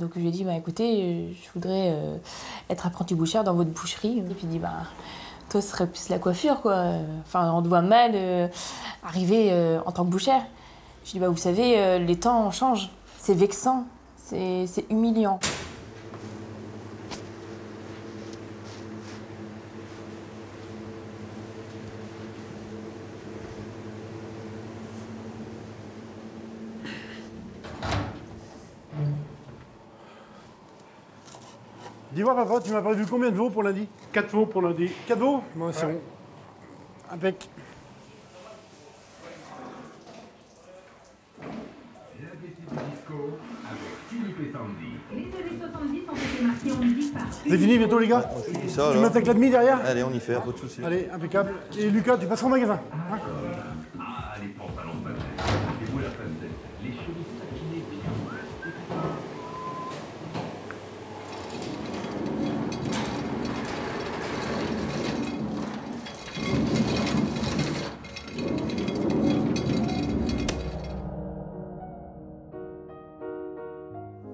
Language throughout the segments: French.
Donc je lui ai dit, bah, écoutez, je voudrais être apprenti bouchère dans votre boucherie. Et puis il dit, bah, toi, ce serait plus la coiffure, quoi. Enfin, on te voit mal arriver en tant que bouchère. Je lui ai dit, bah, vous savez, les temps changent. C'est vexant, c'est humiliant. Dis-moi, papa, tu m'as prévu combien de veaux pour lundi? 4 veaux pour lundi. 4 veaux? Bon, c'est bon. Impec. C'est fini bientôt, les gars? Ça, tu m'attaques la demi derrière? Allez, on y fait, pas de soucis. Allez, impeccable. Et Lucas, tu passes au magasin, hein? Les pantalons de princesse, et vous la princesse, les cheveux satinés bien.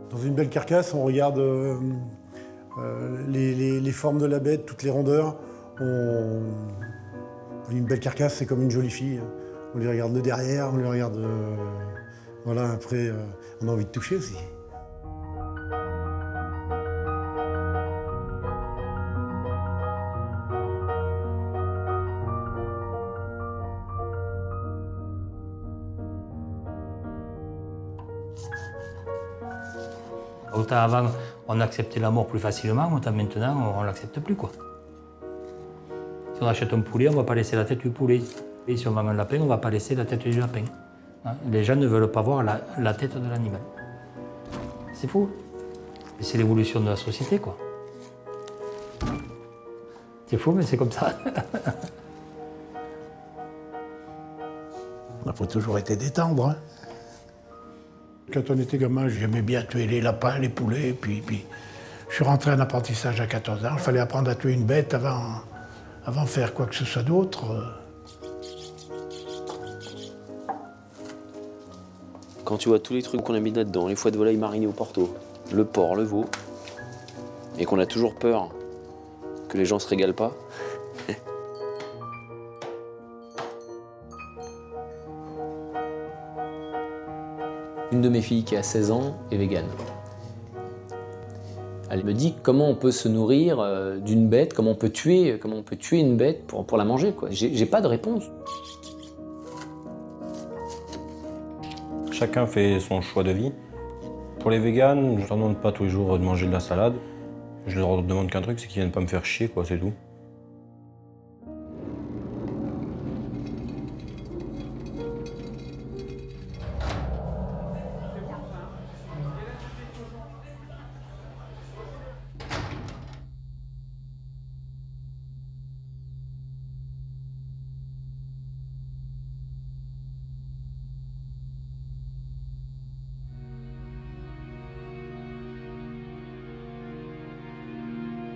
Dans une belle carcasse, on regarde les formes de la bête, toutes les rondeurs. Une belle carcasse, c'est comme une jolie fille. On les regarde de derrière, on les regarde... voilà, après, on a envie de toucher aussi. Autant avant, on acceptait la mort plus facilement, autant maintenant, on ne l'accepte plus, quoi. Si on achète un poulet, on ne va pas laisser la tête du poulet. Et si on vend un lapin, on ne va pas laisser la tête du lapin. Les gens ne veulent pas voir la tête de l'animal. C'est fou. C'est l'évolution de la société, quoi. C'est fou, mais c'est comme ça. On n'a pas toujours été détendre. Hein. Quand on était gamin, j'aimais bien tuer les lapins, les poulets, puis je suis rentré en apprentissage à 14 ans. Il fallait apprendre à tuer une bête avant de faire quoi que ce soit d'autre. Quand tu vois tous les trucs qu'on a mis là-dedans, les foies de volaille marinés au Porto, le porc, le veau, et qu'on a toujours peur que les gens se régalent pas. Une de mes filles qui a 16 ans est végane. Elle me dit comment on peut se nourrir d'une bête, comment on peut tuer une bête pour la manger, quoi. J'ai pas de réponse. Chacun fait son choix de vie. Pour les véganes, je leur demande pas tous les jours de manger de la salade. Je leur demande qu'un truc, c'est qu'ils viennent pas me faire chier, quoi, c'est tout.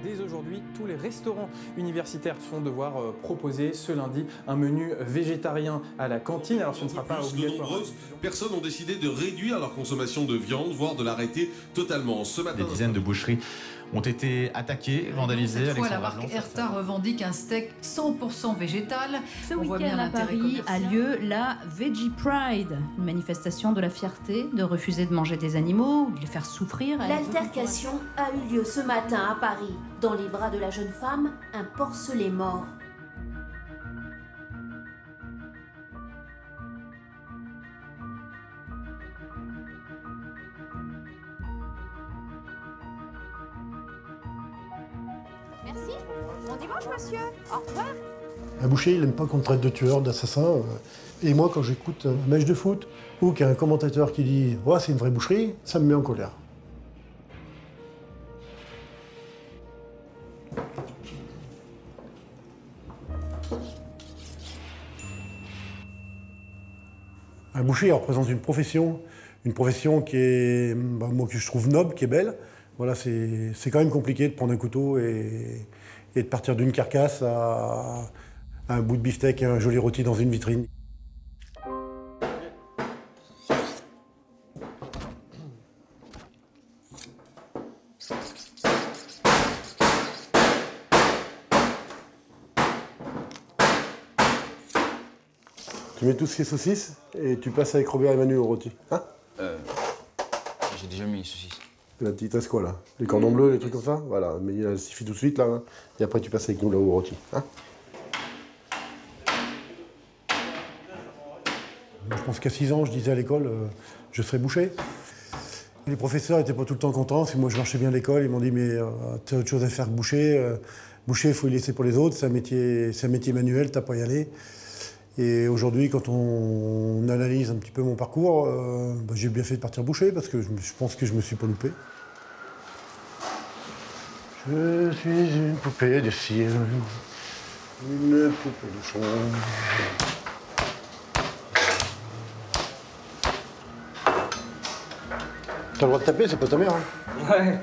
Dès aujourd'hui, tous les restaurants universitaires vont devoir proposer ce lundi un menu végétarien à la cantine. Alors ce ne sera pas obligatoire. De nombreuses personnes ont décidé de réduire leur consommation de viande, voire de l'arrêter totalement. Ce matin, des dizaines de boucheries ont été attaquées, vandalisées. Cette fois, la marque Erta revendique un steak 100% végétal. Ce week-end à Paris a lieu la Veggie Pride, une manifestation de la fierté de refuser de manger des animaux ou de les faire souffrir. L'altercation a eu lieu ce matin à Paris. Dans les bras de la jeune femme, un porcelet mort. Merci. Bon dimanche, monsieur. Au revoir. Un boucher, il n'aime pas qu'on le traite de tueur, d'assassin. Et moi, quand j'écoute un match de foot ou qu'il y a un commentateur qui dit « Ouais, c'est une vraie boucherie », ça me met en colère. Un boucher représente une profession qui est, moi, que je trouve noble, qui est belle. Voilà, c'est quand même compliqué de prendre un couteau et de partir d'une carcasse à un bout de beefsteak et un joli rôti dans une vitrine. Tu mets tout ce qui est saucisses et tu passes avec Robert et Manu au rôti. Hein? J'ai déjà mis les saucisses. Là, il te reste quoi là? Les cordons bleus, les trucs comme ça? Voilà, mais il suffit tout de suite là. Hein. Et après tu passes avec nous là au rôti. Hein? Je pense qu'à 6 ans, je disais à l'école, je serais boucher. Les professeurs n'étaient pas tout le temps contents, parce que moi je marchais bien à l'école. Ils m'ont dit, mais tu as autre chose à faire que boucher. Boucher, il faut y laisser pour les autres. C'est un métier manuel, t'as pas à y aller. Et aujourd'hui, quand on analyse un petit peu mon parcours, j'ai bien fait de partir boucher, parce que je pense que je me suis pas loupé. Je suis une poupée de cire, une poupée de son. T'as le droit de taper, c'est pas ta mère. Hein. Ouais.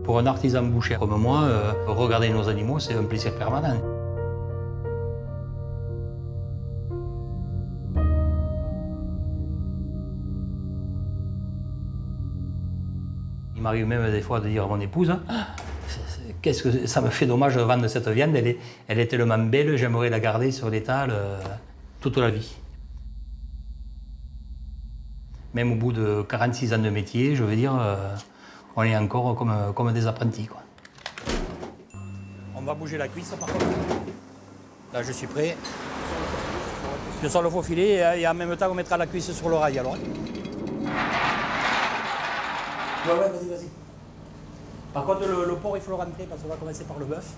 Pour un artisan boucher comme moi, regarder nos animaux, c'est un plaisir permanent. Il m'arrive même des fois de dire à mon épouse, qu'est-ce que ça me fait dommage de vendre cette viande, elle est tellement belle, j'aimerais la garder sur l'étal toute la vie. Même au bout de 46 ans de métier, je veux dire, on est encore comme des apprentis, quoi. On va bouger la cuisse, par contre. Là, je suis prêt. Je sors le faux filet et en même temps, on mettra la cuisse sur le rail, alors. Ouais, vas-y. Par contre, le porc, il faut le rentrer parce qu'on va commencer par le bœuf.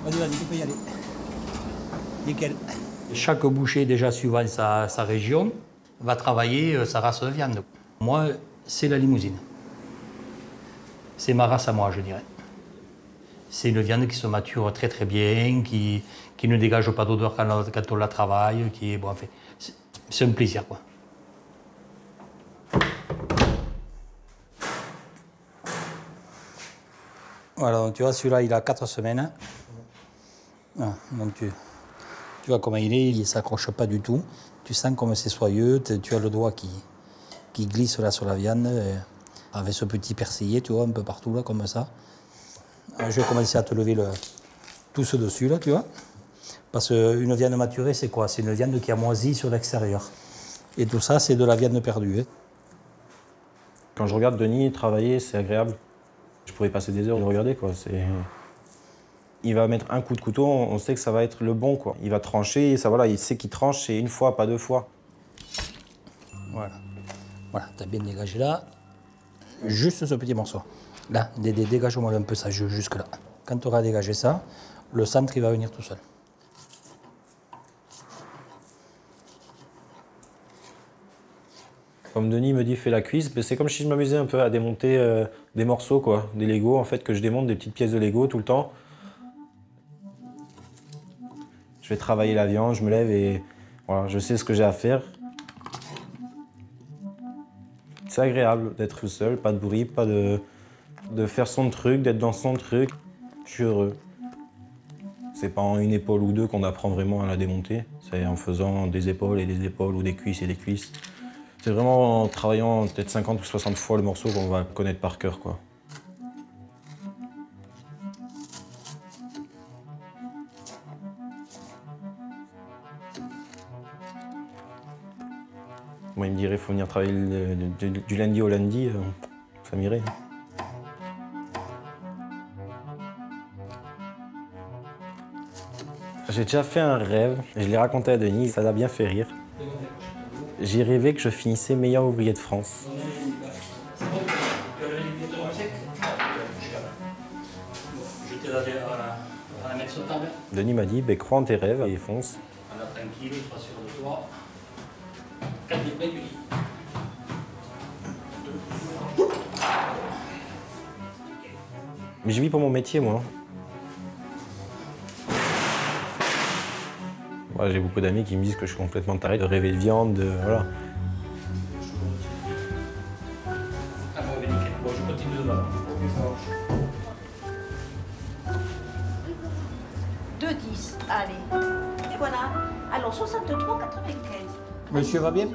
Vas-y, tu peux y aller. Nickel. Chaque boucher, déjà suivant sa région, va travailler sa race de viande. Moi, c'est la limousine. C'est ma race à moi, je dirais. C'est une viande qui se mature très très bien, qui ne dégage pas d'odeur quand on la travaille, qui est bon, en fait, c'est un plaisir, quoi. Voilà, donc tu vois, celui-là, il a 4 semaines. Ah, donc tu vois comment il ne s'accroche pas du tout. Tu sens comme c'est soyeux, tu as le doigt qui glisse là sur la viande, avec ce petit persillé, tu vois, un peu partout là, comme ça. Alors, je vais commencer à te lever tout ce dessus là, tu vois. Parce qu'une viande maturée, c'est quoi? C'est une viande qui a moisi sur l'extérieur. Et tout ça, c'est de la viande perdue. Hein. Quand je regarde Denis travailler, c'est agréable. Je pourrais passer des heures de regarder, quoi. Il va mettre un coup de couteau, on sait que ça va être le bon, quoi. Il va trancher, ça, voilà, il sait qu'il tranche, c'est une fois, pas 2 fois. Voilà, tu as bien dégagé là. Juste ce petit morceau. Là, dégage-moi un peu ça, jusque là. Quand tu auras dégagé ça, le centre, il va venir tout seul. Comme Denis me dit, fais la cuisse, c'est comme si je m'amusais un peu à démonter des morceaux, quoi. Des Lego, en fait, que je démonte, des petites pièces de Lego tout le temps. Je vais travailler la viande, je me lève et voilà, je sais ce que j'ai à faire. C'est agréable d'être tout seul, pas de bruit, pas de faire son truc, d'être dans son truc. Je suis heureux. C'est pas en une épaule ou deux qu'on apprend vraiment à la démonter. C'est en faisant des épaules et des épaules ou des cuisses et des cuisses. C'est vraiment en travaillant peut-être 50 ou 60 fois le morceau qu'on va connaître par cœur, quoi. Moi, il me dirait qu'il faut venir travailler du lundi au lundi, ça m'irait. J'ai déjà fait un rêve, je l'ai raconté à Denis, ça l'a bien fait rire. J'ai rêvé que je finissais meilleur ouvrier de France. Denis m'a dit, crois en tes rêves et fonce. On est tranquille, il sera sûr de toi. Quand tu es prêt, tu dis. Mais je vis pour mon métier, moi. Moi, j'ai beaucoup d'amis qui me disent que je suis complètement taré de rêver de viande, voilà. Ah bon, nickel. Bon, je continue de là. 2,10, allez. Et voilà. Alors, 63,95. Monsieur va bien?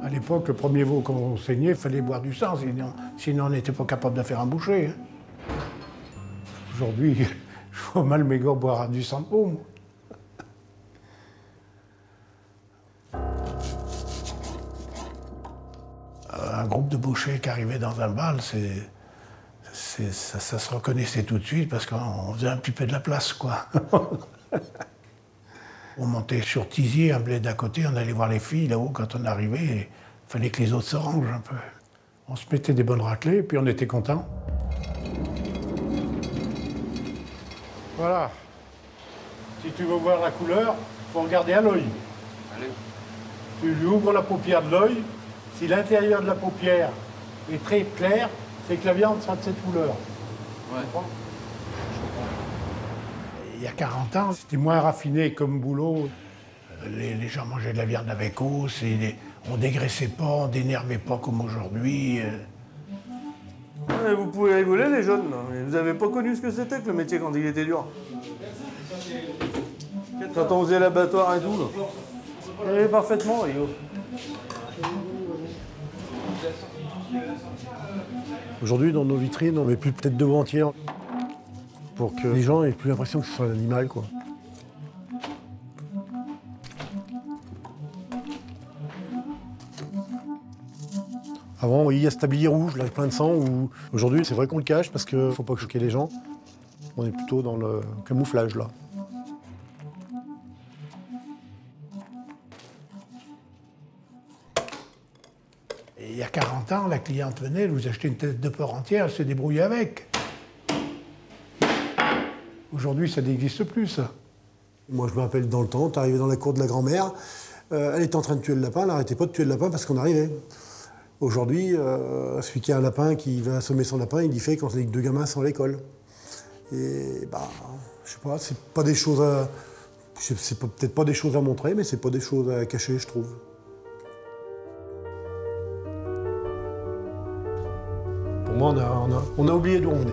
À l'époque, le premier veau qu'on saignait, il fallait boire du sang, sinon on n'était pas capable de faire un boucher. Hein. Aujourd'hui, je vois mal mes gars boire du sang de veau, moi. Un groupe de bouchers qui arrivait dans un bal, ça se reconnaissait tout de suite parce qu'on faisait un petit peu de la place, quoi. On montait sur Tizier, un bled d'à côté, on allait voir les filles là-haut quand on arrivait. Il fallait que les autres se rangent un peu. On se mettait des bonnes raclées, puis on était contents. Voilà. Si tu veux voir la couleur, il faut regarder à l'œil. Tu lui ouvres la paupière de l'œil. Si l'intérieur de la paupière est très clair, c'est que la viande sera de cette couleur. Ouais. Il y a 40 ans, c'était moins raffiné comme boulot. Les gens mangeaient de la viande avec os, on dégraissait pas, on dénervait pas comme aujourd'hui. Ouais, vous pouvez rigoler les jeunes, mais vous avez pas connu ce que c'était que le métier quand il était dur. Quand on faisait l'abattoir et tout, là. Vous savez parfaitement, Rio. Aujourd'hui, dans nos vitrines, on met plus peut-être de veau entière pour que les gens aient plus l'impression que ce soit un animal, quoi. Avant, il y a ce tablier rouge, là, plein de sang, où aujourd'hui, c'est vrai qu'on le cache parce qu'il ne faut pas choquer les gens. On est plutôt dans le camouflage, là. Et il y a 40 ans, la cliente venait, elle vous achetait une tête de porc entière, elle se débrouillait avec. Aujourd'hui, ça n'existe plus, ça. Moi, je me rappelle dans le temps, tu arrivais dans la cour de la grand-mère, elle était en train de tuer le lapin, elle n'arrêtait pas de tuer le lapin parce qu'on arrivait. Aujourd'hui, celui qui a un lapin, qui va assommer son lapin, il y fait quand les deux gamins sont à l'école. Et bah, je sais pas, c'est pas des choses à... C'est peut-être pas des choses à montrer, mais c'est pas des choses à cacher, je trouve. Pour moi, on a oublié d'où on venait.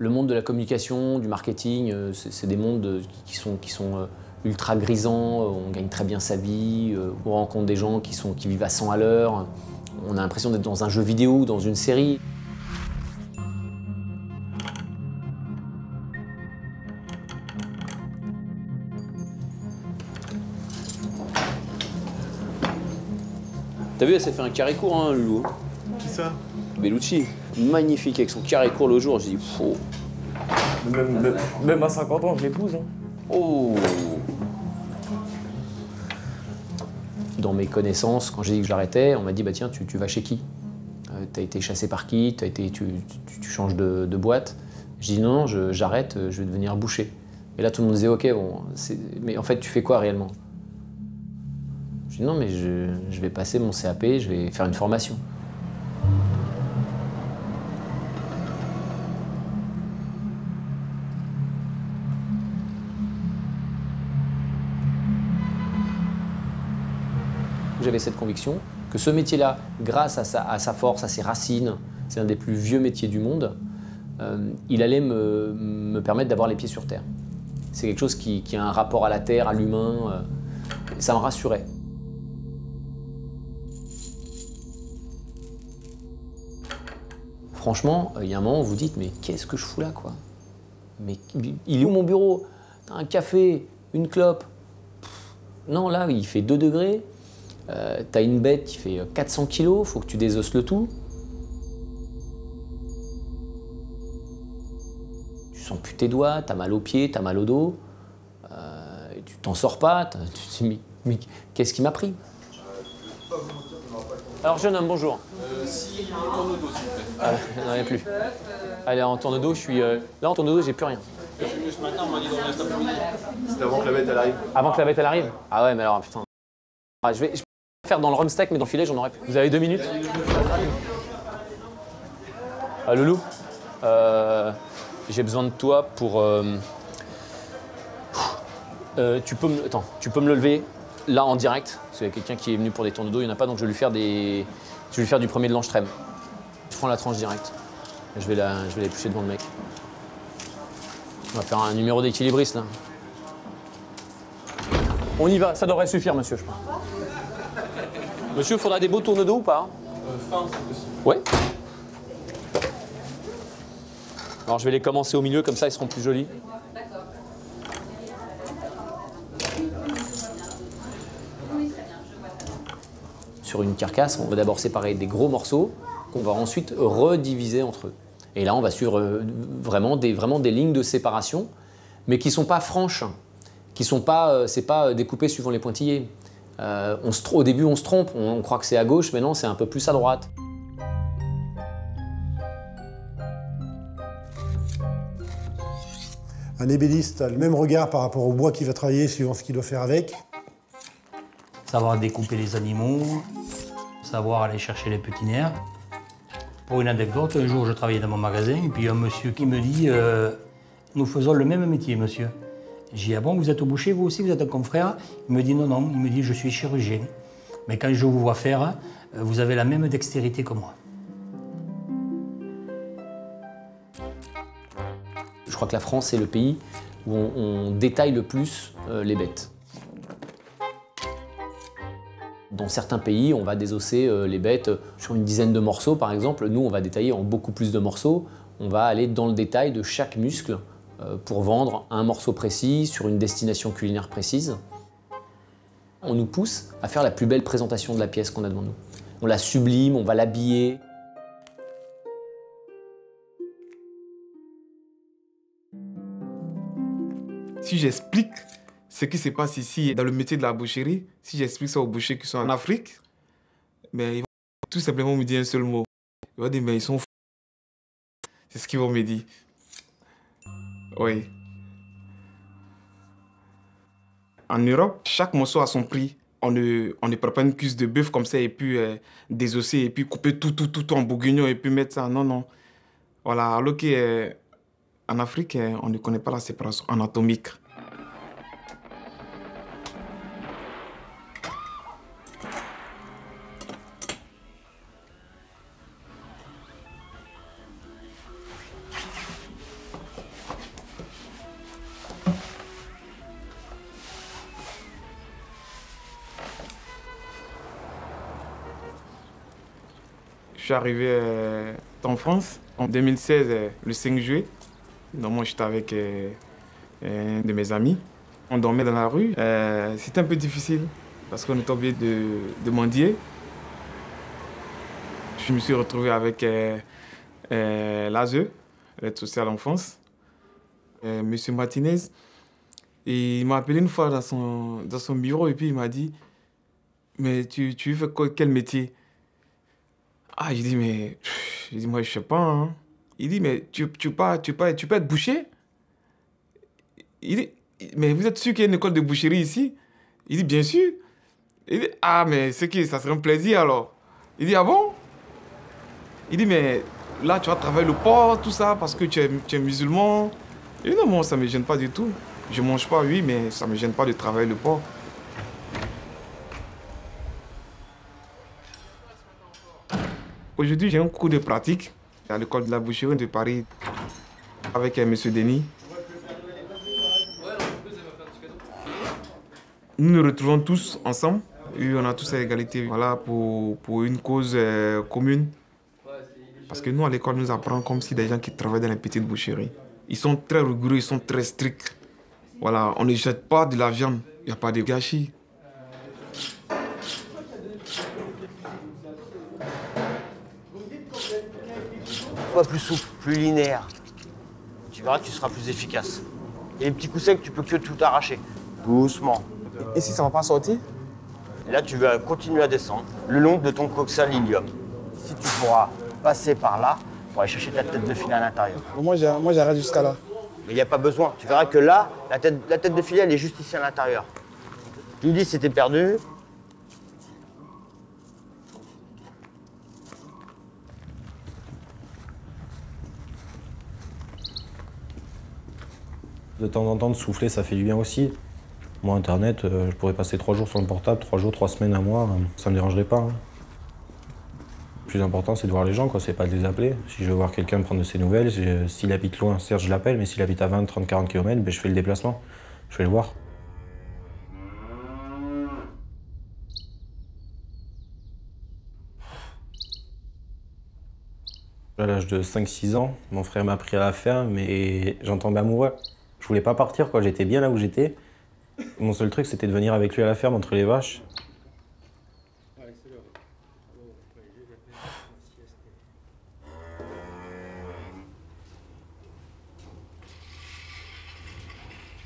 Le monde de la communication, du marketing, c'est des mondes qui sont ultra grisants, on gagne très bien sa vie, on rencontre des gens qui vivent à 100 à l'heure, on a l'impression d'être dans un jeu vidéo ou dans une série. T'as vu, elle s'est fait un carré court, hein, Loulou. Qui ça? Bellucci. Magnifique avec son carré court le jour, je dis, oh. Même à 50 ans, je l'épouse. Hein. Oh. Dans mes connaissances, quand j'ai dit que j'arrêtais, on m'a dit, bah tiens, tu vas chez qui? T'as été chassé par qui? Tu changes de boîte? Je dis non, j'arrête, je vais devenir boucher. Et là, tout le monde disait, ok, bon, mais en fait, tu fais quoi réellement? Je dis non, mais je vais passer mon CAP, je vais faire une formation. J'avais cette conviction que ce métier-là, grâce à sa force, à ses racines, c'est un des plus vieux métiers du monde, il allait me permettre d'avoir les pieds sur terre. C'est quelque chose qui a un rapport à la terre, à l'humain. Et ça me rassurait. Franchement, il y a un moment où vous dites, mais qu'est-ce que je fous là, quoi? Mais il est où mon bureau? T'as un café, une clope. Non, là, il fait 2 degrés. T'as une bête qui fait 400 kilos, faut que tu désosses le tout. Tu sens plus tes doigts, t'as mal aux pieds, t'as mal au dos. Tu t'en sors pas, tu te dis, mais qu'est-ce qui m'a pris? Alors, jeune homme, bonjour. Si, tourne dos, s'il vous plaît. Non, il n'y a plus. Allez, en tourne dos, je suis. Là, en tourne dos, j'ai plus rien. Ce matin, on m'a dit d'en rester après-midi. C'était avant que la bête elle arrive. Avant que la bête elle arrive? Ah ouais, mais alors, putain. Ah, je vais faire dans le rumsteak, mais dans le filet, j'en aurais plus. Vous avez 2 minutes? Loulou, j'ai besoin de toi pour. Tu peux me le lever là en direct, parce qu'il y a quelqu'un qui est venu pour des tournes d'eau, il n'y en a pas, donc je vais lui faire du premier de l'anche-trême. Je prends la tranche directe. Je vais l'éplucher devant le mec. On va faire un numéro d'équilibriste là. On y va, ça devrait suffire, monsieur, je pense. Monsieur, il faudra des beaux tournes d'eau ou pas? Fin, c'est possible. Ouais. Alors je vais les commencer au milieu, comme ça ils seront plus jolis. Sur une carcasse, on va d'abord séparer des gros morceaux qu'on va ensuite rediviser entre eux. Et là, on va suivre vraiment des lignes de séparation, mais qui ne sont pas franches, qui sont pas, c'est pas découpé suivant les pointillés. Au début, on se trompe, on croit que c'est à gauche, mais non, c'est un peu plus à droite. Un ébéniste a le même regard par rapport au bois qu'il va travailler suivant ce qu'il doit faire avec. Savoir découper les animaux, savoir aller chercher les petits nerfs. Pour une anecdote, un jour je travaillais dans mon magasin et puis un monsieur qui me dit nous faisons le même métier, monsieur. J'ai dit ah bon, vous êtes boucher, vous aussi, vous êtes un confrère? Il me dit non, non, il me dit je suis chirurgien. Mais quand je vous vois faire, vous avez la même dextérité que moi. Je crois que la France est le pays où on détaille le plus les bêtes. Dans certains pays, on va désosser les bêtes sur une dizaine de morceaux, par exemple. Nous, on va détailler en beaucoup plus de morceaux. On va aller dans le détail de chaque muscle pour vendre un morceau précis sur une destination culinaire précise. On nous pousse à faire la plus belle présentation de la pièce qu'on a devant nous. On la sublime, on va l'habiller. Si j'explique ce qui se passe ici dans le métier de la boucherie, si j'explique ça aux bouchers qui sont en Afrique, mais ils vont tout simplement me dire un seul mot. Ils vont dire, mais ils sont fous. C'est ce qu'ils vont me dire. Oui. En Europe, chaque morceau a son prix. On ne prend pas une cuisse de bœuf comme ça et puis désosser et puis couper tout en bourguignon et puis mettre ça. Non, non. Voilà, alors qu'en Afrique, on ne connaît pas la séparation anatomique. Je suis arrivé en France en 2016, le 5 juillet. Moi, j'étais avec un de mes amis. On dormait dans la rue. C'était un peu difficile parce qu'on était obligé de mendier. Je me suis retrouvé avec l'ASE, l'aide sociale en France, Monsieur Martinez. Et il m'a appelé une fois dans son bureau et puis il m'a dit « Mais tu fais quel métier ?» Ah, j'ai dit, mais moi, je sais pas. Hein. Il dit, mais tu peux être boucher? Il dit, mais vous êtes sûr qu'il y a une école de boucherie ici? Il dit, bien sûr. Il dit, ah, mais ça serait un plaisir alors. Il dit, ah bon? Il dit, mais là, tu vas travailler le porc, tout ça, parce que tu es musulman. Il dit, non, moi, ça ne me gêne pas du tout. Je ne mange pas, oui, mais ça ne me gêne pas de travailler le porc. Aujourd'hui, j'ai un cours de pratique à l'école de la boucherie de Paris avec M. Denis. Nous nous retrouvons tous ensemble. Et on a tous à égalité, voilà, pour une cause commune. Parce que nous, à l'école, nous apprenons comme si des gens qui travaillent dans les petites boucheries. Ils sont très rigoureux, ils sont très stricts. Voilà, on ne jette pas de la viande, il n'y a pas de gâchis. Sois plus souple, plus linéaire. Tu verras que tu seras plus efficace. Et les petits coups secs, tu peux que tout arracher. Doucement. Et si ça ne va pas sortir? Et là, tu vas continuer à descendre le long de ton coxal ilium. Si tu pourras passer par là pour aller chercher ta tête de filet à l'intérieur. Moi, j'arrête jusqu'à là. Mais il n'y a pas besoin. Tu verras que là, la tête de filet, elle est juste ici à l'intérieur. Tu me dis si t'es perdu. De temps en temps, de souffler, ça fait du bien aussi. Moi, Internet, je pourrais passer 3 jours sur le portable, 3 jours, 3 semaines, un mois, ça me dérangerait pas. Hein. Le plus important, c'est de voir les gens, quoi. C'est pas de les appeler. Si je veux voir quelqu'un prendre de ses nouvelles, s'il habite loin, certes, je l'appelle, mais s'il habite à 20, 30, 40 km, ben, je fais le déplacement. Je vais le voir. À l'âge de 5-6 ans, mon frère m'a pris à la ferme et j'en tombais amoureux. Je voulais pas partir, quoi. J'étais bien là où j'étais. Mon seul truc, c'était de venir avec lui à la ferme entre les vaches.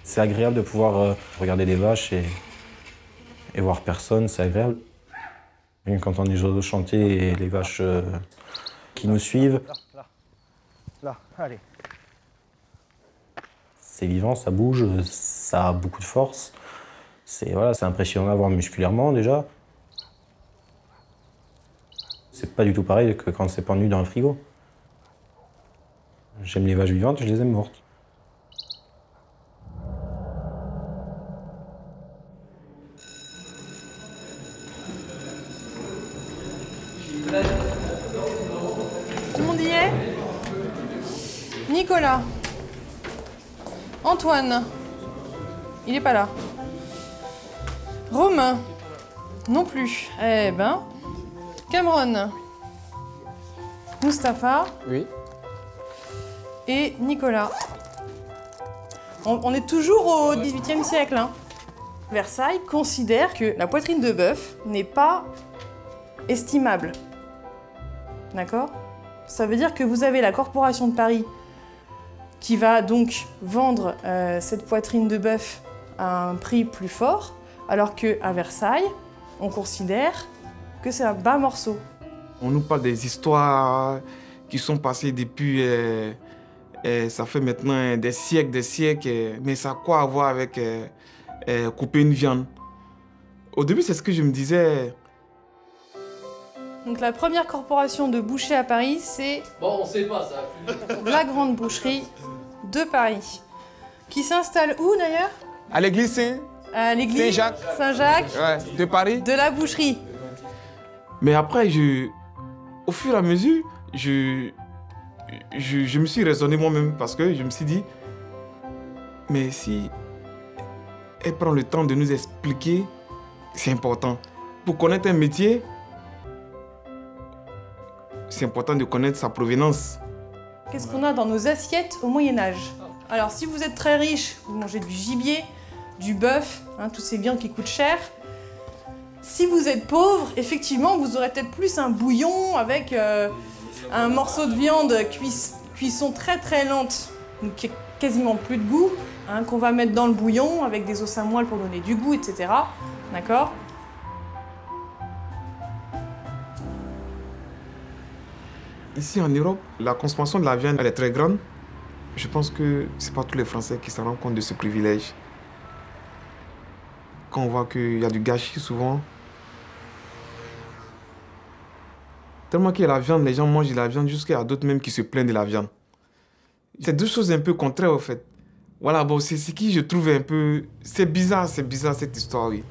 C'est agréable de pouvoir regarder des vaches et voir personne, c'est agréable. Et quand on est chanter et les vaches qui nous suivent, Là, allez. c'est vivant, ça bouge, ça a beaucoup de force. C'est impressionnant à voir musculairement déjà. C'est pas du tout pareil que quand c'est pendu dans un frigo. J'aime les vaches vivantes, je les aime mortes. Tout le monde y est? Nicolas. Antoine. Il est pas là. Romain. Non plus. Eh ben. Cameron. Mustapha. Oui. Et Nicolas. On est toujours au XVIIIe siècle. Hein. Versailles considère que la poitrine de bœuf n'est pas estimable. D'accord? Ça veut dire que vous avez la Corporation de Paris qui va donc vendre cette poitrine de bœuf à un prix plus fort, alors qu'à Versailles, on considère que c'est un bas morceau. On nous parle des histoires qui sont passées depuis, ça fait maintenant des siècles, mais ça a quoi à voir avec couper une viande? Au début, c'est ce que je me disais. Donc la première corporation de bouchers à Paris, c'est... Bon, on sait pas, ça. La Grande Boucherie de Paris. Qui s'installe où d'ailleurs? À l'église à l'église Saint-Jacques de Paris. De la boucherie. Mais après, au fur et à mesure, je me suis raisonné moi-même parce que je me suis dit, mais si elle prend le temps de nous expliquer, c'est important. Pour connaître un métier, c'est important de connaître sa provenance. Qu'est-ce qu'on a dans nos assiettes au Moyen-Âge? Alors, si vous êtes très riche, vous mangez du gibier, du bœuf, hein, toutes ces viandes qui coûtent cher. Si vous êtes pauvre, effectivement, vous aurez peut-être plus un bouillon avec un morceau de viande cuisson très très lente, donc qui a quasiment plus de goût, hein, qu'on va mettre dans le bouillon avec des os à moelle pour donner du goût, etc. D'accord? Ici en Europe, la consommation de la viande elle est très grande. Je pense que ce n'est pas tous les Français qui se rendent compte de ce privilège. Quand on voit qu'il y a du gâchis souvent, tellement qu'il y a la viande, les gens mangent de la viande jusqu'à d'autres même qui se plaignent de la viande. C'est deux choses un peu contraires au fait. Voilà, bon, c'est ce qui je trouve un peu... C'est bizarre cette histoire, oui.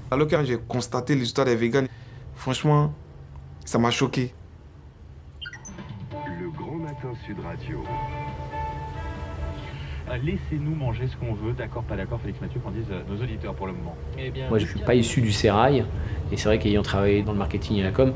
Alors quand j'ai constaté l'histoire des végans, franchement, ça m'a choqué. Le Grand Matin Sud Radio. Laissez-nous manger ce qu'on veut, d'accord, pas d'accord, Félix Mathieu, qu'en disent nos auditeurs pour le moment. Moi, je ne suis pas issu du sérail, et c'est vrai qu'ayant travaillé dans le marketing et la com,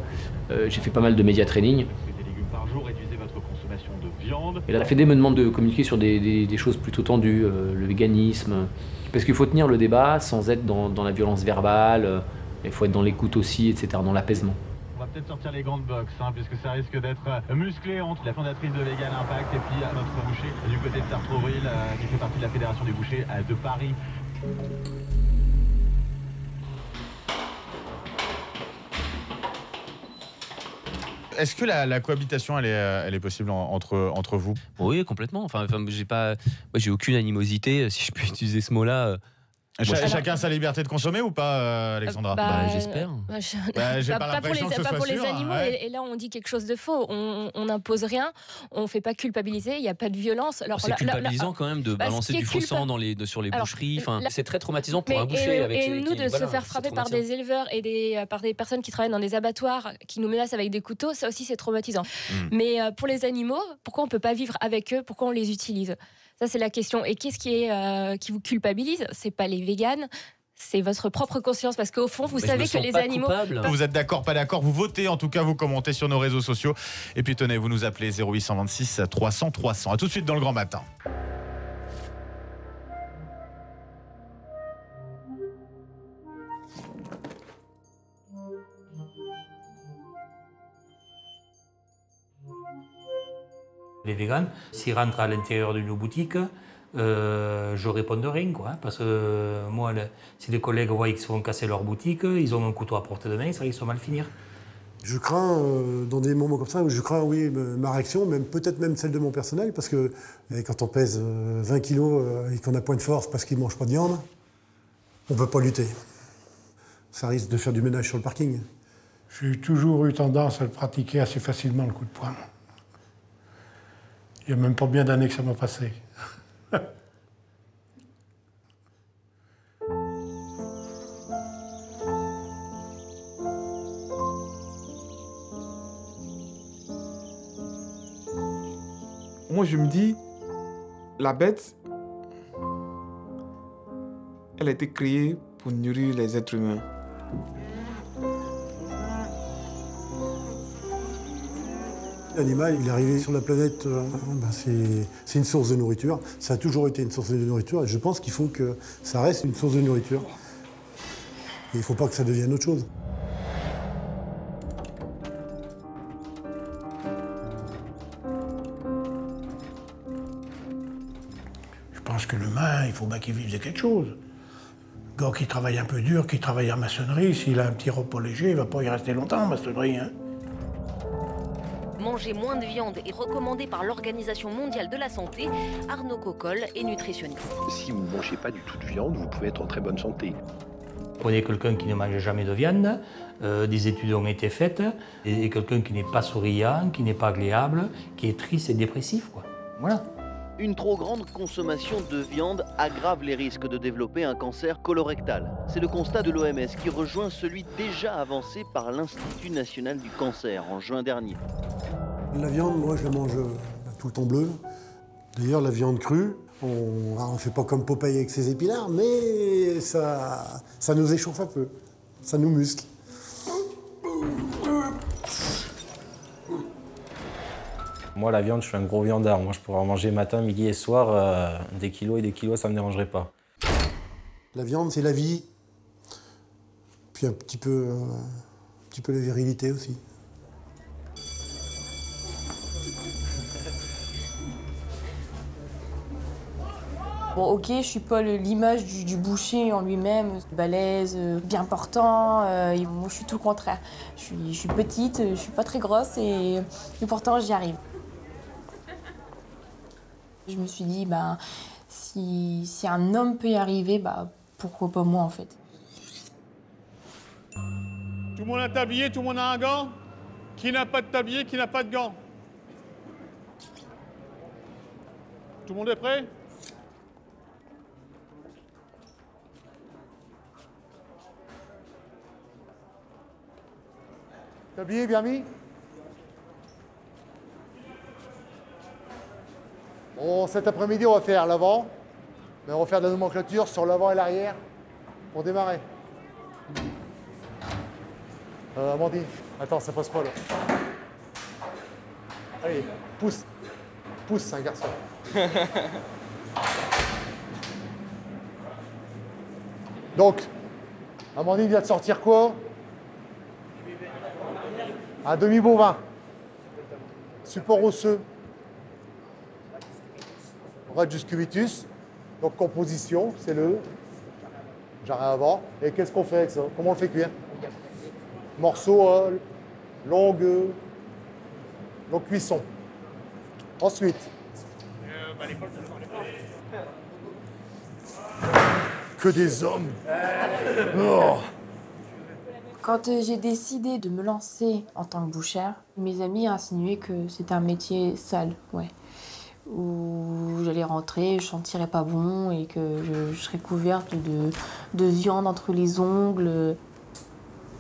j'ai fait pas mal de média training. Des légumes par jour, réduisez votre consommation de viande. Et la Fédé me demande de communiquer sur des choses plutôt tendues, le véganisme, parce qu'il faut tenir le débat sans être dans la violence verbale, il faut être dans l'écoute aussi, etc., dans l'apaisement. On va peut-être sortir les grandes box, puisque ça risque d'être musclé entre la fondatrice de Vegan Impact et puis notre boucher du côté de Sartrouville, qui fait partie de la Fédération des bouchers de Paris. Est-ce que la cohabitation, elle est possible entre vous? Oui, complètement. Enfin j'ai aucune animosité, si je peux utiliser ce mot-là. Chacun sa liberté de consommer ou pas, Alexandra? J'espère. Pas pour les animaux, ouais. et là on dit quelque chose de faux. On n'impose rien, on fait pas culpabiliser, il n'y a pas de violence. C'est culpabilisant quand même de balancer du faux sang sur les boucheries. C'est très traumatisant pour un boucher. Et nous, de se faire frapper par des éleveurs et par des personnes qui travaillent dans des abattoirs qui nous menacent avec des couteaux, ça aussi c'est traumatisant. Mais pour les animaux, pourquoi on peut pas vivre avec eux? Pourquoi on les utilise? Ça, c'est la question. Et qu'est-ce qui vous culpabilise? C'est pas les véganes, c'est votre propre conscience. Parce qu'au fond, vous savez que les animaux... Vous êtes d'accord, pas d'accord? Vous votez, en tout cas, vous commentez sur nos réseaux sociaux. Et puis tenez, vous nous appelez 0826 300 300. A tout de suite dans le Grand Matin. Les végans, s'ils rentrent à l'intérieur d'une boutique, je réponds de rien, quoi, parce que moi, si des collègues voient qu'ils se font casser leur boutique, ils ont un couteau à portée de main, ça risque de mal finir. Je crains, dans des moments comme ça, je crains, oui, ma réaction, peut-être même celle de mon personnel, parce que quand on pèse 20 kilos et qu'on a point de force parce qu'ils ne mangent pas de viande, on ne peut pas lutter. Ça risque de faire du ménage sur le parking. J'ai toujours eu tendance à le pratiquer assez facilement, le coup de poing. Il n'y a même pas bien d'années que ça m'a passé. Moi, je me dis, la bête, elle a été créée pour nourrir les êtres humains. L'animal, il est arrivé sur la planète, c'est une source de nourriture. Ça a toujours été une source de nourriture et je pense qu'il faut que ça reste une source de nourriture. Et il ne faut pas que ça devienne autre chose. Je pense que l'humain, il faut bien qu'il vive de quelque chose. Le gars qui travaille un peu dur, qui travaille en maçonnerie, s'il a un petit repos léger, il ne va pas y rester longtemps en maçonnerie. Hein. Manger moins de viande est recommandé par l'Organisation mondiale de la santé. Arnaud Cocolle est nutritionniste. Si vous ne mangez pas du tout de viande, vous pouvez être en très bonne santé. Prenez quelqu'un qui ne mange jamais de viande, des études ont été faites, et quelqu'un qui n'est pas souriant, qui n'est pas agréable, qui est triste et dépressif, quoi. Voilà. Une trop grande consommation de viande aggrave les risques de développer un cancer colorectal. C'est le constat de l'OMS qui rejoint celui déjà avancé par l'Institut national du cancer en juin dernier. La viande, moi, je la mange tout le temps bleue. D'ailleurs, la viande crue, on ne fait pas comme Popeye avec ses épinards, mais ça nous échauffe un peu, ça nous muscle. Moi, la viande, je suis un gros viandard. Moi, je pourrais en manger matin, midi et soir. Des kilos et des kilos, ça ne me dérangerait pas. La viande, c'est la vie. Puis un petit peu la virilité aussi. Bon, ok, je suis pas l'image du boucher en lui-même, balèze, bien portant. Moi, je suis tout le contraire. Je suis petite, je suis pas très grosse et pourtant, j'y arrive. Je me suis dit, si un homme peut y arriver, pourquoi pas moi, en fait. Tout le monde a un tablier, tout le monde a un gant. Qui n'a pas de tablier, qui n'a pas de gant? Tout le monde est prêt? Tablier bien mis? Bon, Cet après-midi, on va faire l'avant. Mais on va faire de la nomenclature sur l'avant et l'arrière pour démarrer. Amandine, attends, ça passe pas là. Allez, pousse. Pousse, c'est un garçon. Donc, Amandine vient de sortir quoi? Un demi-bovin. Support osseux. Radius cubitus. Donc composition, c'est le jarret avant. Et qu'est-ce qu'on fait avec ça? Comment on le fait cuire? Morceau longue cuisson. Ensuite. Que des hommes. Oh. Quand j'ai décidé de me lancer en tant que bouchère, mes amis insinuaient que c'était un métier sale, ouais. Où j'allais rentrer, je sentirais pas bon et que je serais couverte de viande entre les ongles.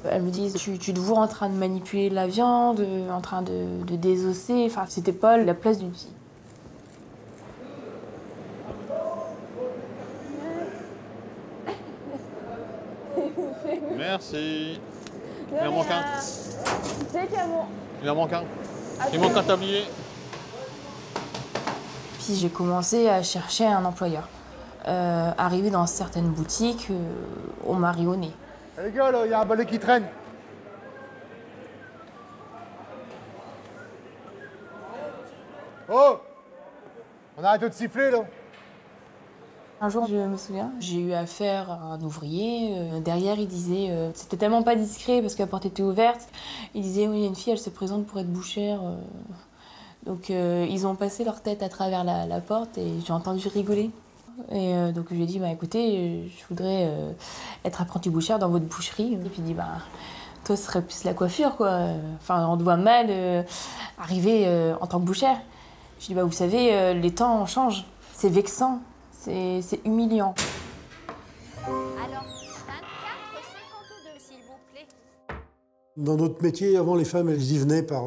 Elles me disent, tu te vois en train de manipuler la viande, en train de désosser. Enfin, c'était pas la place d'une fille. Merci. Il en manque un. Il en manque un. Il manque un tablier. Puis j'ai commencé à chercher un employeur. Arrivé dans certaines boutiques, on m'a ri au nez. Les gars, là, il y a un balai qui traîne. Oh! On arrête de siffler, là. Un jour, je me souviens, j'ai eu affaire à un ouvrier. Derrière, il disait, c'était tellement pas discret parce que la porte était ouverte. Il disait, oui, il y a une fille, elle se présente pour être bouchère. Donc, ils ont passé leur tête à travers la porte et j'ai entendu rigoler. Et donc, je lui ai dit, bah, écoutez, je voudrais être apprentie bouchère dans votre boucherie. Et puis, il dit, bah, toi, ce serait plus la coiffure, quoi. Enfin, on te voit mal arriver en tant que bouchère. Je lui ai dit, bah, vous savez, les temps changent. C'est vexant. C'est humiliant. Alors, 24,52 s'il vous plaît. Dans notre métier, avant, les femmes, elles y venaient pas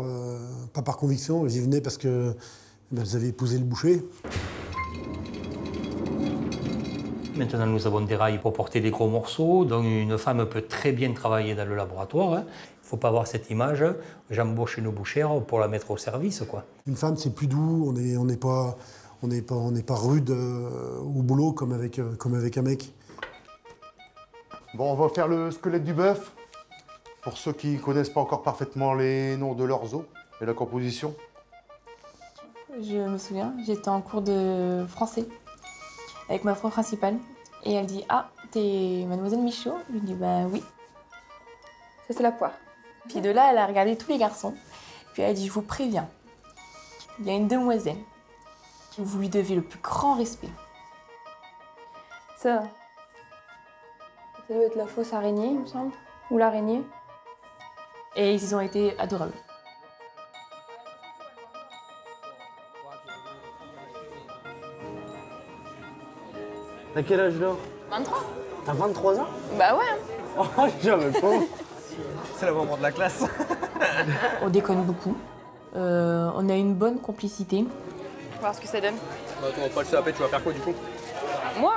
par conviction, elles y venaient parce que elles avaient épousé le boucher. Maintenant, nous avons des rails pour porter des gros morceaux, donc une femme peut très bien travailler dans le laboratoire. Hein. Il ne faut pas avoir cette image, j'embauche une bouchère pour la mettre au service, quoi. Une femme, c'est plus doux, on n'est pas rude au boulot comme avec un mec. Bon, on va faire le squelette du bœuf. Pour ceux qui ne connaissent pas encore parfaitement les noms de leurs os et la composition. Je me souviens, j'étais en cours de français avec ma prof principale. Et elle dit, ah, t'es mademoiselle Michaud? Je lui dis, bah oui. Ça, c'est la poire. Puis de là, elle a regardé tous les garçons. Puis elle a dit, je vous préviens, il y a une demoiselle. Vous lui devez le plus grand respect. Ça doit être la fausse araignée, il me semble. Ou l'araignée. Et ils ont été adorables. T'as quel âge là? 23. T'as 23 ans? Bah ouais. Oh, j'avais pas. C'est la maman de la classe. On déconne beaucoup. On a une bonne complicité. On va voir ce que ça donne. Bah, on va pas le saper, tu vas faire quoi du coup? Moi?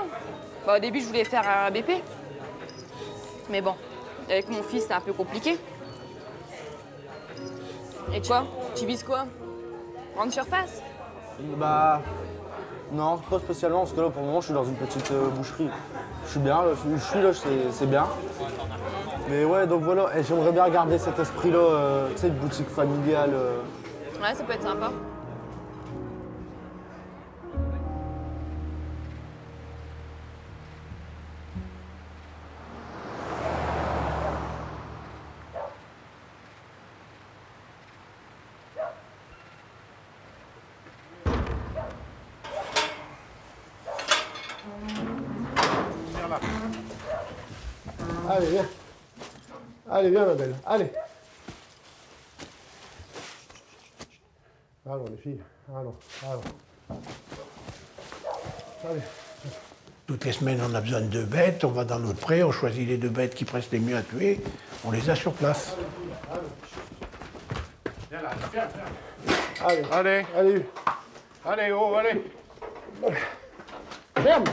Bah au début je voulais faire un BP. Mais bon, avec mon fils c'est un peu compliqué. Et toi, tu vises quoi? Grande surface? Bah... Non, pas spécialement, parce que là pour le moment je suis dans une petite boucherie. Je suis bien, là, je suis là, c'est bien. Mais ouais, donc voilà, et j'aimerais bien garder cet esprit-là, tu sais, de boutique familiale. Ouais, ça peut être sympa. Allez, viens. Allez, viens, ma belle. Allez. Allons, les filles. Allons. Allez. Toutes les semaines, on a besoin de 2 bêtes. On va dans notre pré, on choisit les 2 bêtes qui paraissent les mieux à tuer. On les a sur place. Viens là, viens. Allez. Allez, oh, allez. Ferme.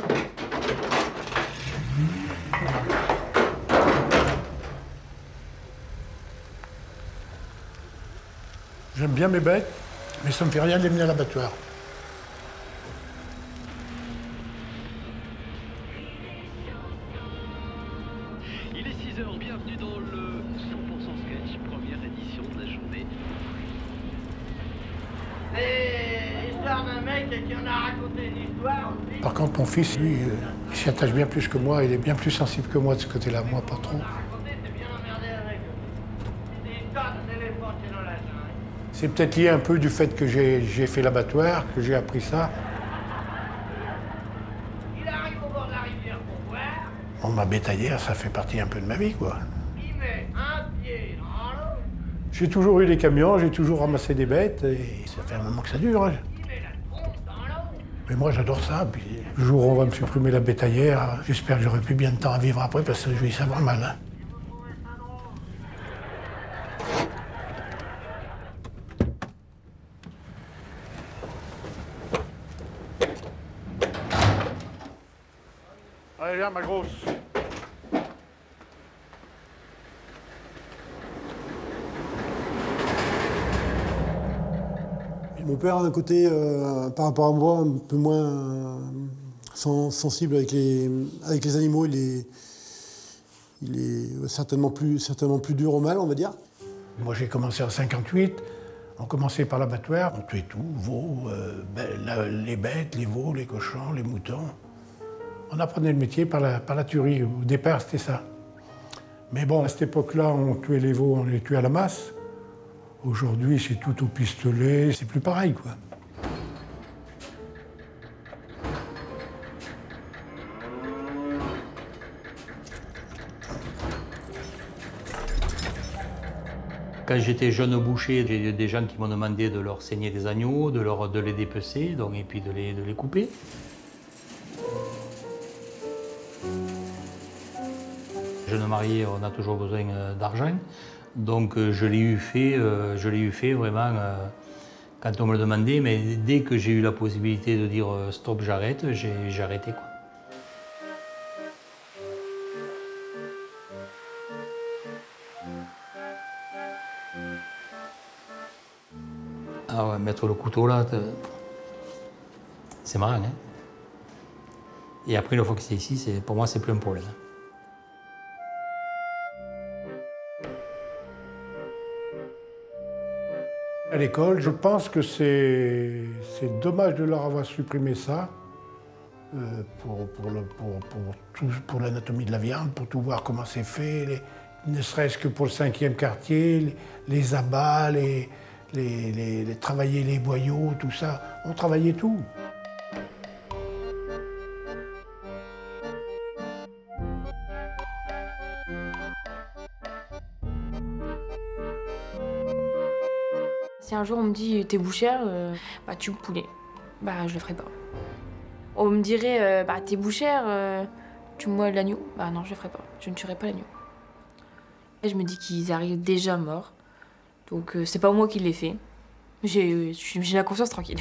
J'aime bien mes bêtes, mais ça me fait rien de les mener à l'abattoir. Il est 6h, bienvenue dans le 100% sketch, première édition de la journée. C'est l'histoire d'un mec qui en a raconté une histoire. Par contre, mon fils, lui, il s'y attache bien plus que moi, il est bien plus sensible que moi de ce côté-là, moi pas trop. C'est peut-être lié un peu du fait que j'ai fait l'abattoir, que j'ai appris ça. Il arrive au bord de la rivière pour voir. Bon, ma bétaillère, ça fait partie un peu de ma vie, quoi. Il met un pied dans l'eau. J'ai toujours eu des camions, j'ai toujours ramassé des bêtes, et ça fait un moment que ça dure. Hein. Mais moi, j'adore ça. Puis, le jour où on va me supprimer la bétaillère, j'espère que j'aurai plus bien de temps à vivre après, parce que je vais y savoir mal. Hein. Allez, viens, ma grosse. Mon père, d'un côté, par rapport à moi, un peu moins sensible avec les animaux, il est certainement plus dur au mal, on va dire. Moi, j'ai commencé en 58. On commençait par l'abattoir, on tuait tout, veaux, les bêtes, les veaux, les cochons, les moutons. On apprenait le métier par la tuerie. Au départ, c'était ça. Mais bon, à cette époque-là, on tuait les veaux, on les tuait à la masse. Aujourd'hui, c'est tout au pistolet, c'est plus pareil, quoi. Quand j'étais jeune boucher, j'ai eu des gens qui m'ont demandé de leur saigner des agneaux, de les dépecer, donc, et puis de les couper. Jeune marié, on a toujours besoin d'argent, donc je l'ai eu fait vraiment quand on me le demandait, mais dès que j'ai eu la possibilité de dire stop, j'arrête, j'ai arrêté, quoi. Ah ouais, mettre le couteau là, c'est marrant, hein. Et après, une fois que c'est ici, pour moi, c'est plus un problème. À l'école, je pense que c'est dommage de leur avoir supprimé ça pour l'anatomie de la viande, pour tout voir comment c'est fait, ne serait-ce que pour le 5e quartier, les abats, travailler les boyaux, tout ça. On travaillait tout. Si un jour on me dit t'es bouchère, bah tue le poulet, bah je le ferai pas. On me dirait bah t'es bouchère, tue-moi l'agneau, bah non je le ferai pas, je ne tuerai pas l'agneau. Et je me dis qu'ils arrivent déjà morts, donc c'est pas moi qui l'ai fait. J'ai la conscience tranquille.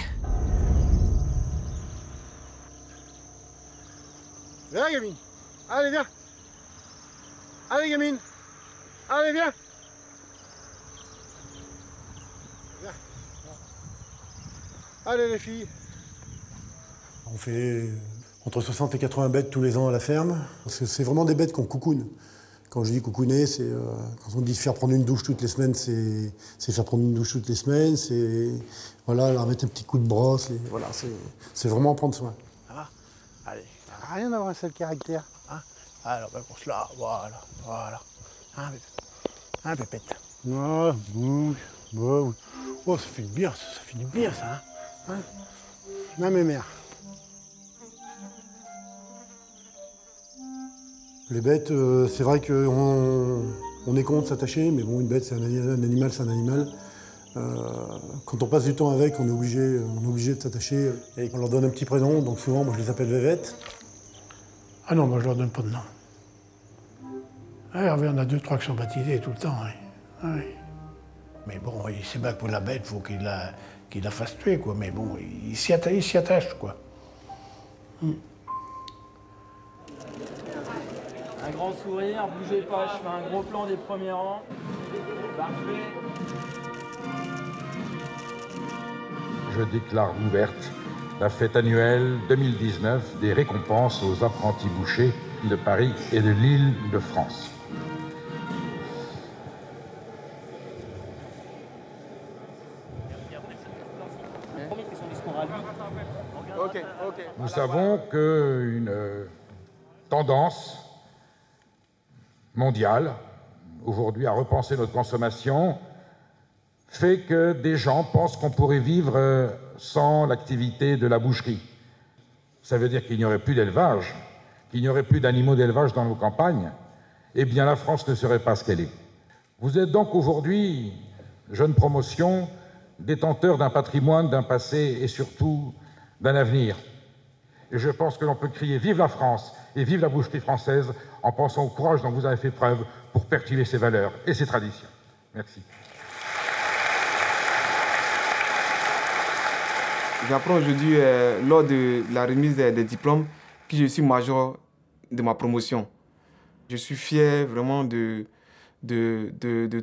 Viens gamine, allez viens. Allez gamine, allez viens. Allez les filles. On fait entre 60 et 80 bêtes tous les ans à la ferme. C'est vraiment des bêtes qu'on coucoune. Quand je dis coucouner, c'est quand on dit faire prendre une douche toutes les semaines, c'est faire prendre une douche toutes les semaines, c'est voilà, leur mettre un petit coup de brosse, voilà, c'est vraiment prendre soin. Ça va? Allez, ça n'a rien d'avoir un seul caractère. Hein? Alors, ben, pour cela, voilà. Hein, pépette. Oh, bouge, bouge. Oh, ça fait du bien, ça. Hein? Non, mes mères. Les bêtes, c'est vrai qu'on est con de s'attacher, mais bon, une bête, c'est un animal, c'est un animal. Quand on passe du temps avec, on est obligé de s'attacher. Et on leur donne un petit prénom, donc souvent, moi, je les appelle Vévette. Ah non, moi, je leur donne pas de nom. Ah, Hervé, on a 2-3 qui sont baptisés tout le temps. Oui. Oui. Mais bon, il sait bien que pour la bête, il faut qu'il la fasse tuer, quoi. Mais bon, il s'y attache, quoi. Un grand sourire, bougez pas, je fais un gros plan des premiers rangs. Parfait. Je déclare ouverte la fête annuelle 2019 des récompenses aux apprentis bouchers de Paris et de l'Île-de-France. Nous savons qu'une tendance mondiale, aujourd'hui, à repenser notre consommation, fait que des gens pensent qu'on pourrait vivre sans l'activité de la boucherie. Ça veut dire qu'il n'y aurait plus d'élevage, qu'il n'y aurait plus d'animaux d'élevage dans nos campagnes. Eh bien, la France ne serait pas ce qu'elle est. Vous êtes donc aujourd'hui, jeune promotion, détenteur d'un patrimoine, d'un passé et surtout d'un avenir. Et je pense que l'on peut crier « Vive la France !» et « Vive la boucherie française !» en pensant au courage dont vous avez fait preuve pour perpétuer ses valeurs et ses traditions. Merci. J'apprends aujourd'hui, lors de la remise des diplômes, que je suis major de ma promotion. Je suis fier vraiment de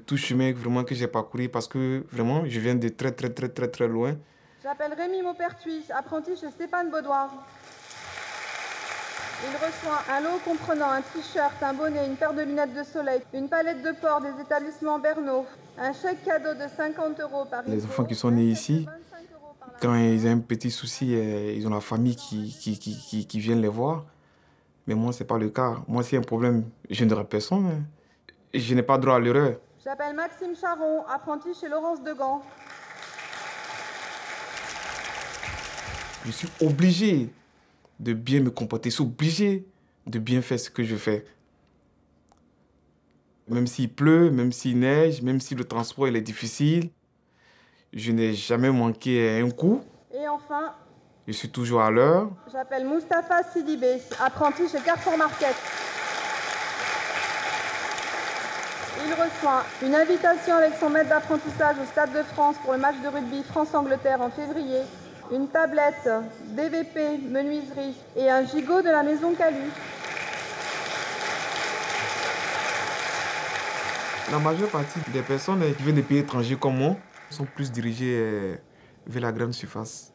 tout chemin vraiment que j'ai parcouru parce que vraiment, je viens de très loin. J'appelle Rémi Maupertuis, apprenti chez Stéphane Baudoir. Il reçoit un lot comprenant un t-shirt, un bonnet, une paire de lunettes de soleil, une palette de porc des établissements Bernot, un chèque cadeau de 50 € par Les enfants qui sont nés ici, quand ils ont un petit souci, ils ont la famille qui vient les voir. Mais moi, ce n'est pas le cas. Moi, s'il y a un problème, je n'aurai personne. Je n'ai pas droit à l'erreur. J'appelle Maxime Charon, apprenti chez Laurence Degan. Je suis obligé de bien me comporter. Je suis obligé de bien faire ce que je fais. Même s'il pleut, même s'il neige, même si le transport il est difficile, je n'ai jamais manqué un coup. Et enfin, je suis toujours à l'heure. J'appelle Moustapha Sidibé, apprenti chez Carrefour Market. Il reçoit une invitation avec son maître d'apprentissage au Stade de France pour le match de rugby France-Angleterre en février, une tablette, DVP, menuiserie et un gigot de la maison Calu. La majeure partie des personnes qui viennent des pays étrangers comme moi sont plus dirigées vers la grande surface.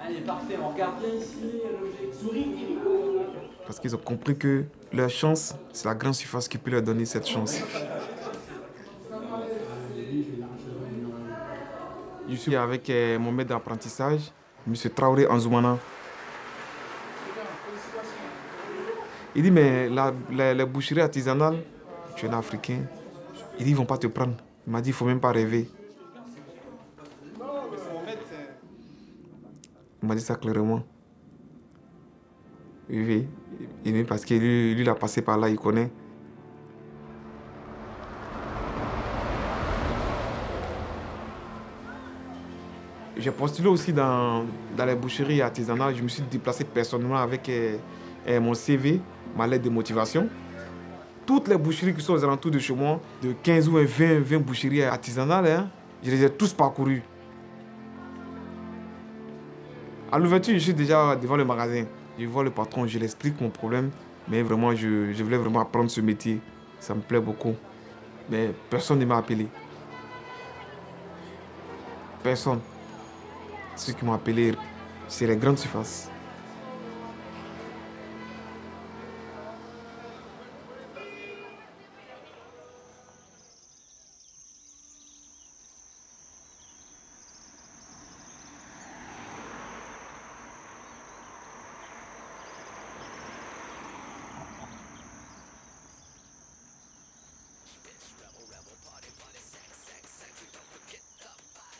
Allez, parfait, on regarde bien ici, l'objet souris. Parce qu'ils ont compris que leur chance, c'est la grande surface qui peut leur donner cette chance. Je suis avec mon maître d'apprentissage, M. Traoré Anzoumana. Il dit, mais la boucherie artisanale, tu es un Africain. Il dit, ils ne vont pas te prendre. Il m'a dit, il ne faut même pas rêver. Il m'a dit ça clairement. Oui, parce que lui, il a passé par là, il connaît. J'ai postulé aussi dans les boucheries artisanales. Je me suis déplacé personnellement avec mon CV, ma lettre de motivation. Toutes les boucheries qui sont aux alentours de chez moi, de 15 ou 20 boucheries artisanales, hein, je les ai tous parcourues. À l'ouverture, je suis déjà devant le magasin. Je vois le patron, je l'explique mon problème. Mais vraiment, je voulais vraiment apprendre ce métier. Ça me plaît beaucoup. Mais personne ne m'a appelé. Personne. Ceux qui m'ont appelé, c'est les grandes surfaces.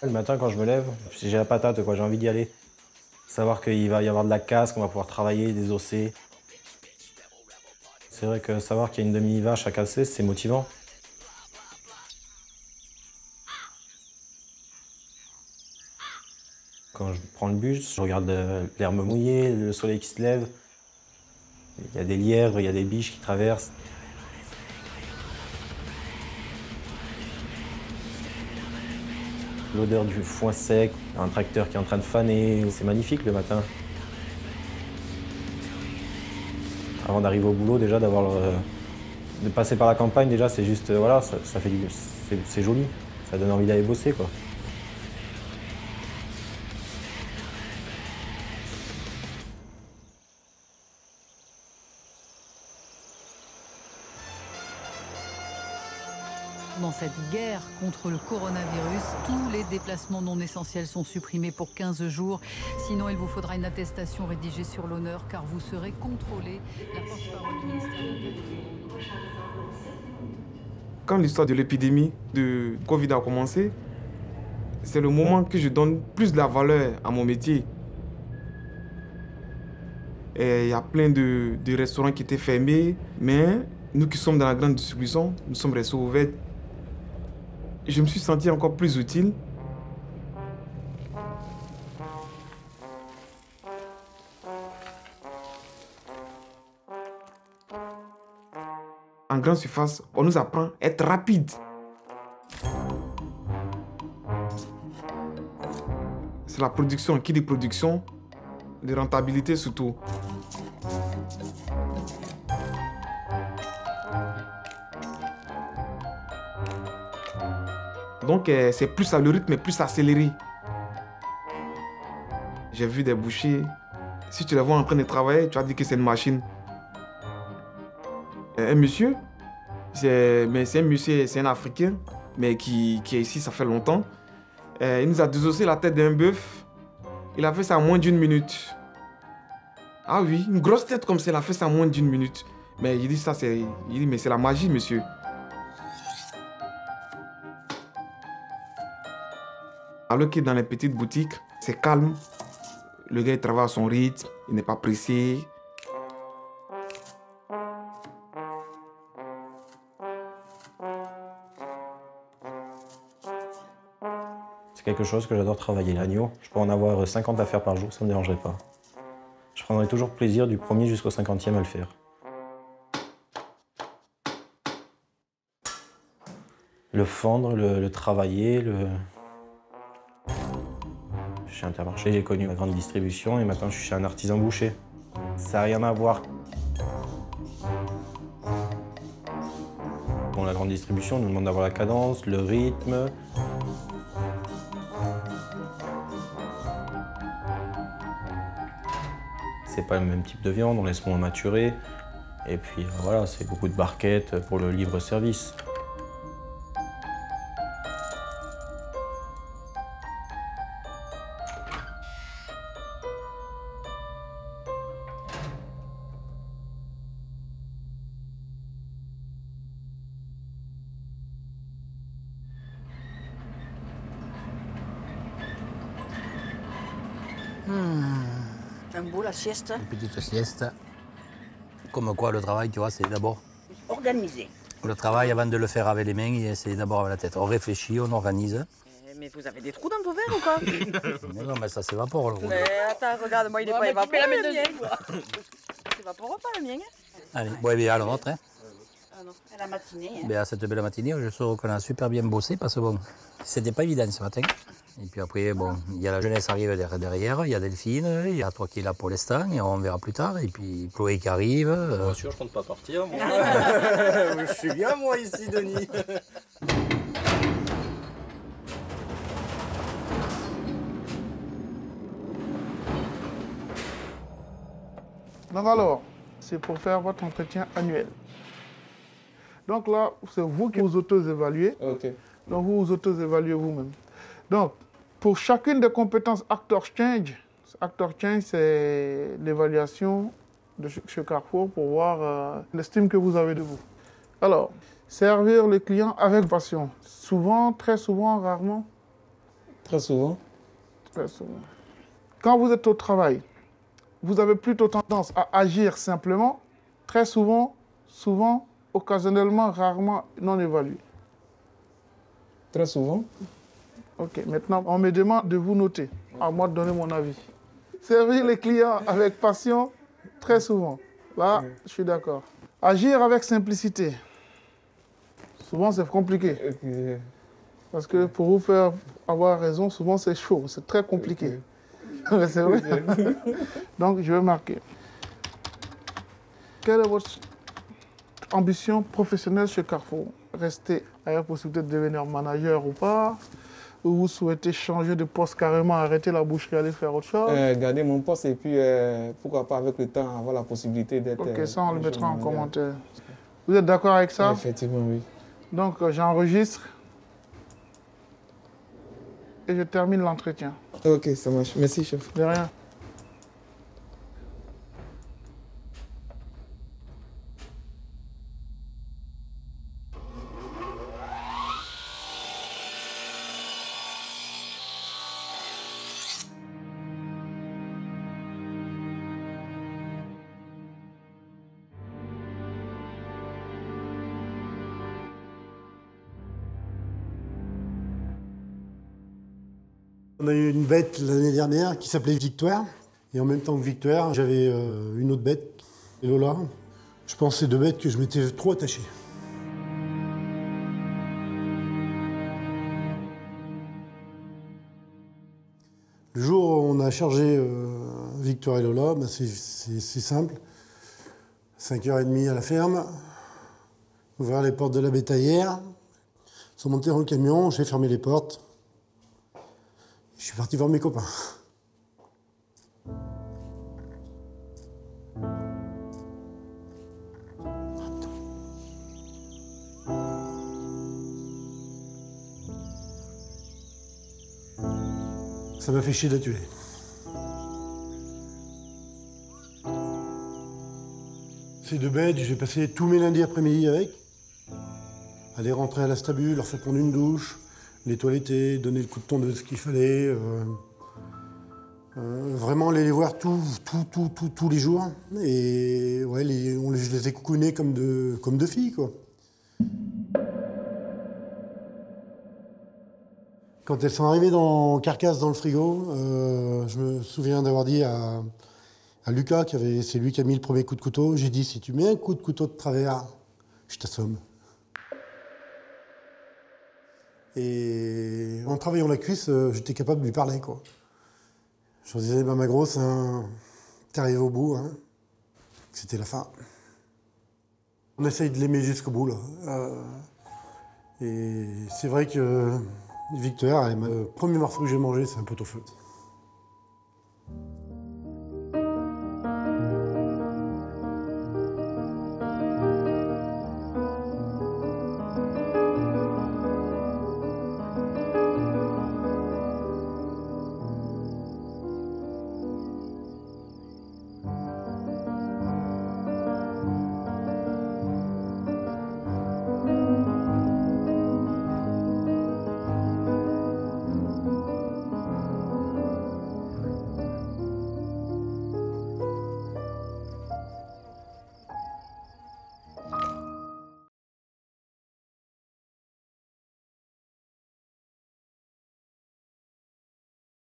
Le matin, quand je me lève, j'ai la patate, quoi, j'ai envie d'y aller. Savoir qu'il va y avoir de la casse, qu'on va pouvoir travailler, des ossées. C'est vrai que savoir qu'il y a une demi-vache à casser, c'est motivant. Quand je prends le bus, je regarde l'herbe mouillée, le soleil qui se lève. Il y a des lièvres, il y a des biches qui traversent. L'odeur du foin sec, un tracteur qui est en train de faner, c'est magnifique le matin. Avant d'arriver au boulot, déjà, de passer par la campagne, déjà, c'est juste, voilà, c'est joli. Ça donne envie d'aller bosser, quoi. Dans cette guerre contre le coronavirus, tous les déplacements non essentiels sont supprimés pour 15 jours. Sinon, il vous faudra une attestation rédigée sur l'honneur car vous serez contrôlé. La porte-parole du ministère de l'Intérieur. Quand l'histoire de l'épidémie de Covid a commencé, c'est le moment que je donne plus de la valeur à mon métier. Et il y a plein de restaurants qui étaient fermés, mais nous qui sommes dans la grande distribution, nous sommes restés ouverts. Je me suis senti encore plus utile. En grande surface, on nous apprend à être rapide. C'est la production. Qui dit production, de rentabilité surtout. Donc c'est plus le rythme est plus accéléré. J'ai vu des bouchers. Si tu les vois en train de travailler, tu vas dire que c'est une machine. Un monsieur, c'est un monsieur, c'est un Africain, mais qui est ici, ça fait longtemps. Il nous a désossé la tête d'un bœuf. Il a fait ça en moins d'1 minute. Ah oui, une grosse tête comme ça, il a fait ça en moins d'1 minute. Mais il dit ça, mais c'est la magie, monsieur. Alors que dans les petites boutiques, c'est calme. Le gars, il travaille à son rythme, il n'est pas pressé. C'est quelque chose que j'adore travailler, l'agneau. Je peux en avoir 50 à faire par jour, ça ne me dérangerait pas. Je prendrai toujours plaisir du 1er jusqu'au 50e à le faire. Le fendre, le travailler, Chez Intermarché, j'ai connu la grande distribution et maintenant je suis chez un artisan boucher. Ça n'a rien à voir. Bon, la grande distribution nous demande d'avoir la cadence, le rythme. C'est pas le même type de viande, on laisse moins maturer. Et puis voilà, c'est beaucoup de barquettes pour le libre service. Un beau la sieste. Une petite sieste. Comme quoi, le travail, tu vois, c'est d'abord... Organisé. Le travail, avant de le faire avec les mains, c'est d'abord avec la tête. On réfléchit, on organise. Mais vous avez des trous dans vos verres ou quoi? Mais non, mais ça s'évapore, le rouge. Mais attends, regarde, moi il est pas évaporé le mien. Ça s'évapore pas le mien. Allez, bon, bien, alors, notre, hein. Ah non, à la matinée. Hein. Ben, à cette belle matinée, je trouve qu'on a super bien bossé parce que bon, c'était pas évident ce matin. Et puis après, bon, il y a la jeunesse arrive derrière, il y a Delphine, il y a toi qui es là pour l'instant, et on verra plus tard. Et puis Chloé qui arrive. Bien sûr, je compte pas partir, moi. Je suis bien, moi, ici, Denis. Donc alors, c'est pour faire votre entretien annuel. Donc là, c'est vous qui vous auto-évaluez. Ok. Donc vous vous auto-évaluez vous-même. Donc, pour chacune des compétences Actor Change, c'est l'évaluation de chez Carrefour pour voir l'estime que vous avez de vous. Alors, servir le client avec passion. Souvent, très souvent, rarement. Très souvent. Très souvent. Quand vous êtes au travail, vous avez plutôt tendance à agir simplement, très souvent, occasionnellement, rarement, non évalué. Très souvent. Ok, maintenant, on me demande de vous noter, à moi de donner mon avis. Servir les clients avec passion, très souvent. Là, je suis d'accord. Agir avec simplicité. Souvent, c'est compliqué. Parce que pour vous faire avoir raison, souvent, c'est chaud, c'est très compliqué. C'est vrai. Donc, je vais marquer. Quelle est votre ambition professionnelle chez Carrefour? Rester à la possibilité de devenir manager ou pas? Ou vous souhaitez changer de poste carrément, arrêter la boucherie, aller faire autre chose? Garder mon poste et puis pourquoi pas avec le temps avoir la possibilité d'être... Ok, ça on le mettra en commentaire. Vous êtes d'accord avec ça? Effectivement, oui. Donc j'enregistre et je termine l'entretien. Ok, ça marche. Merci, chef. De rien. On a eu une bête l'année dernière qui s'appelait Victoire. Et en même temps que Victoire, j'avais une autre bête, Lola. Je pense que c'est deux bêtes que je m'étais trop attaché. Le jour où on a chargé Victoire et Lola, ben c'est simple. 5h30 à la ferme, ouvrir les portes de la bétaillère, sont montés dans le camion, j'ai fermé les portes. Je suis parti voir mes copains. Ça m'a fait chier de la tuer. Ces deux bêtes, j'ai passé tous mes lundis après-midi avec. Aller rentrer à la stabule, leur faire prendre une douche, les toiletter, donner le coup de tondeuse qu'il fallait. Vraiment aller les voir tous les jours. Et ouais, je les ai coucounés comme deux filles, quoi. Quand elles sont arrivées dans carcasse dans le frigo, je me souviens d'avoir dit à Lucas, c'est lui qui a mis le premier coup de couteau, j'ai dit, si tu mets un coup de couteau de travers, je t'assomme. Et en travaillant la cuisse, j'étais capable de lui parler, quoi. Je lui disais, bah, ma grosse, hein, t'es arrivé au bout, hein. C'était la fin. On essaye de l'aimer jusqu'au bout, là. Et c'est vrai que Victoire, le premier morceau que j'ai mangé, c'est un pot-au-feu.